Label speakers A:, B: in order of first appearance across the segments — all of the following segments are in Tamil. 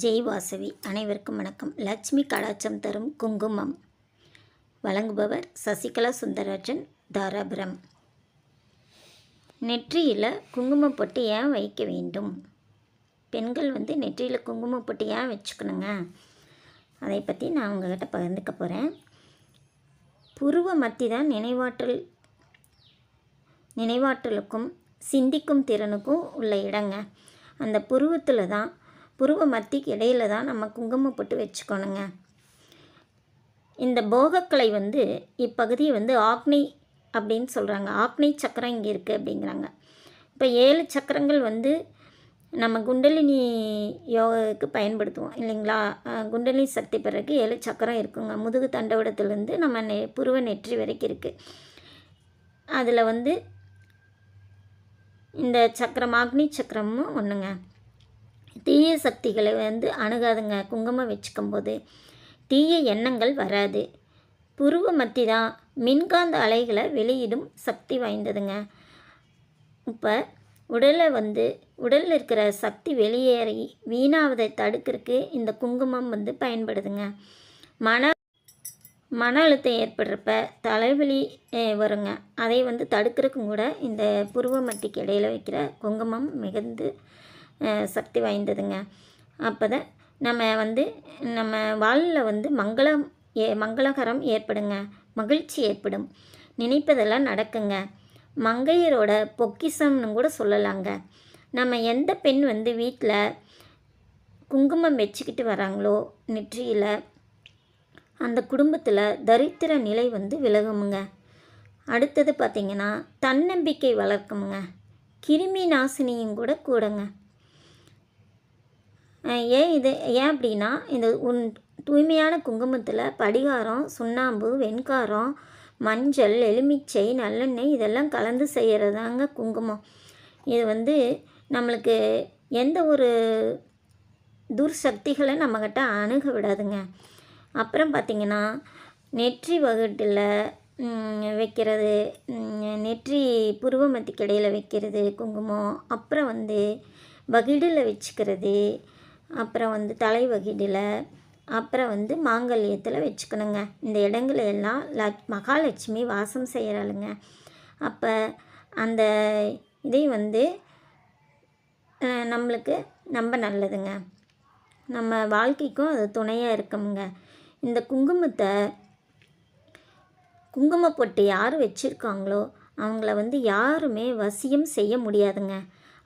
A: ஜெய் வாசவி. அனைவருக்கும் வணக்கம். லட்சுமி கடாட்சம் தரும் குங்குமம் வழங்குபவர் சசிகலா சுந்தரராஜன், தாராபுரம். நெற்றியில் குங்குமம் பொட்டு ஏன் வைக்க வேண்டும்? பெண்கள் நெற்றியில் குங்குமம் பொட்டு ஏன் வச்சுக்கணுங்க? அதை பற்றி நான் உங்கள்கிட்ட பகிர்ந்துக்க போகிறேன். புருவ மத்தி தான் நினைவாற்றலுக்கும் சிந்திக்கும் திறனுக்கும் உள்ள இடங்க. அந்த புருவத்தில் தான், புருவ மத்திக்கு இடையில் தான் நம்ம குங்குமம் போட்டு வச்சுக்கணுங்க. இந்த போகக்கலை இப்பகுதியை ஆக்னை அப்படின்னு சொல்கிறாங்க. ஆக்னை சக்கரம் இங்கே இருக்குது அப்படிங்கிறாங்க. இப்போ 7 சக்கரங்கள் நம்ம குண்டலினி யோகாவுக்கு பயன்படுத்துவோம் இல்லைங்களா? குண்டலினி சக்தி பிறகு 7 சக்கரம் இருக்குங்க. முதுகு தண்டவடத்துலேருந்து நம்ம புருவ நெற்றி வரைக்கும் இருக்குது. அதில் இந்த சக்கரம் ஆக்னி சக்கரமும் ஒன்றுங்க. தீய சக்திகளை அணுகாதுங்க. குங்குமம் வச்சுக்கும்போது தீய எண்ணங்கள் வராது. புருவ மத்தி தான் மின்காந்த அலைகளை வெளியிடும் சக்தி வாய்ந்ததுங்க. இப்போ உடலில் இருக்கிற சக்தி வெளியேறி வீணாவதை தடுக்கிறதுக்கு இந்த குங்குமம் பயன்படுதுங்க. மன அழுத்தம் ஏற்படுறப்ப தலைவலி வருங்க. அதை தடுக்கிறதுக்கும் கூட இந்த புருவ மத்திக்கு இடையில் வைக்கிற குங்குமம் மிகுந்து சக்தி வாய்ந்ததுங்க. அப்போ தான் நம்ம வாழ்வில் மங்களகரம் ஏற்படுங்க. மகிழ்ச்சி ஏற்படும். நினைப்பதெல்லாம் நடக்குங்க. மங்கையரோட பொக்கிஷம்னு கூட சொல்லலாங்க. நம்ம எந்த பெண் வீட்டில் குங்குமம் வச்சுக்கிட்டு வராங்களோ நெற்றியில், அந்த குடும்பத்தில் தரித்திர நிலை விலகுமுங்க. அடுத்தது பார்த்திங்கன்னா தன்னம்பிக்கை வளர்க்குமுங்க. கிருமி நாசினியும் கூடங்க. ஏன் அப்படின்னா இந்த தூய்மையான குங்குமத்தில் படிகாரம், சுண்ணாம்பு, வெண்காரம், மஞ்சள், எலுமிச்சை, நல்லெண்ணெய் இதெல்லாம் கலந்து செய்கிறதாங்க குங்குமம். இது நம்மளுக்கு எந்த ஒரு துர்சக்திகளை நம்மக்கிட்ட அணுக விடாதுங்க. அப்புறம் பார்த்திங்கன்னா நெற்றி வகுட்டில் வைக்கிறது, நெற்றி புருவ மத்திக்கு இடையில் வைக்கிறது குங்குமம். அப்புறம் வகிடில் வச்சுக்கிறது. அப்புறம் தலை வகிடில், அப்புறம் மாங்கல்யத்தில் வச்சுக்கணுங்க. இந்த இடங்களெல்லாம் மகாலட்சுமி வாசம் செய்கிறாளுங்க. அப்போ அந்த இதை நம்மளுக்கு ரொம்ப நல்லதுங்க. நம்ம வாழ்க்கைக்கும் அது துணையாக இருக்குங்க. இந்த குங்குமப்பொட்டு யார் வச்சுருக்காங்களோ அவங்கள யாருமே வசியம் செய்ய முடியாதுங்க.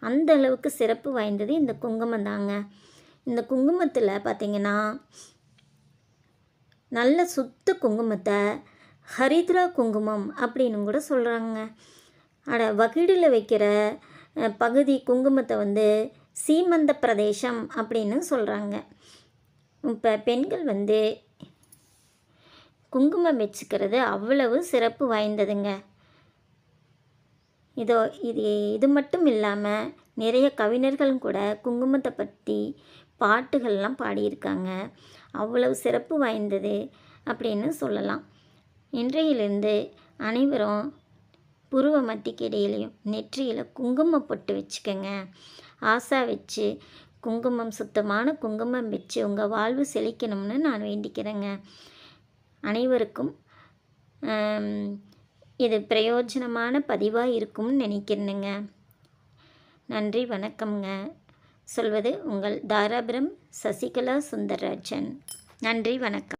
A: அந்த அளவுக்கு சிறப்பு வாய்ந்தது இந்த குங்குமம் தாங்க. இந்த குங்குமத்தில் பார்த்திங்கன்னா நல்ல சுத்த குங்குமத்தை ஹரித்ரா குங்குமம் அப்படின்னு கூட சொல்கிறாங்க. வகிடில் வைக்கிற பகுதி குங்குமத்தை சீமந்த பிரதேசம் அப்படின்னு சொல்கிறாங்க. இப்போ பெண்கள் குங்குமம் வச்சுக்கிறது அவ்வளவு சிறப்பு வாய்ந்ததுங்க. இது மட்டும் இல்லாமல் நிறைய கவிஞர்களும் கூட குங்குமத்தை பற்றி பாட்டுகள்லாம் பாடியிருக்காங்க. அவ்வளவு சிறப்பு வாய்ந்தது அப்படின்னு சொல்லலாம். இன்றையிலிருந்து அனைவரும் புருவ மத்திக்கு இடையிலையும் நெற்றியில் குங்குமம் பொட்டு வச்சுக்கோங்க. ஆசா வச்சு சுத்தமான குங்குமம் வச்சு உங்கள் வாழ்வு செழிக்கணும்னு நான் வேண்டிக்கிறேங்க. அனைவருக்கும் இது பிரயோஜனமான பதிவாக இருக்கும்னு நினைக்கிறேனுங்க. நன்றி, வணக்கம்ங்க. சொல்வது உங்கள் தாராபுரம் சசிகலா சுந்தரராஜன். நன்றி, வணக்கம்.